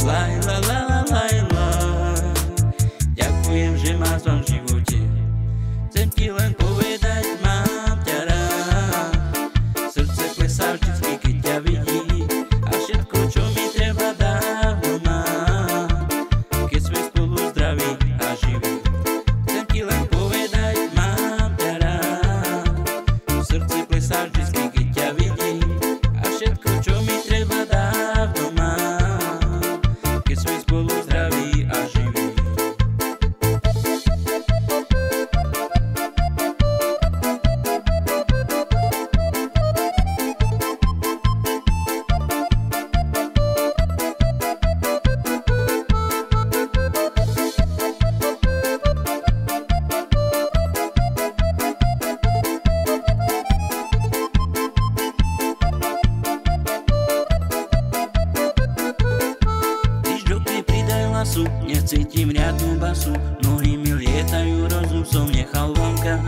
Laila, Laila, Laila. Ďakujem, že máš v živote. Chcem ti len povedať, mám ťa rád. Srdce klesá vždycky, keď ťa vidí. A všetko, čo mi treba, dávno mám. Keď sme spolu zdraví a živí. Chcem ti len povedať, mám ťa rád. Srdce klesá vždycky, keď ťa vidí. A všetko, čo mi treba, dávno mám. Keď sme spolu zdraví a živí. Necítim riadnu basu, nohy mi lietajú, rozum som nechal vonka.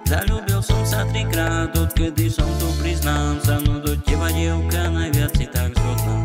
Zaľúbil som sa 3-krát, odkedy som tu, priznám sa, no do teba, dievka, najviac si tak zhodná.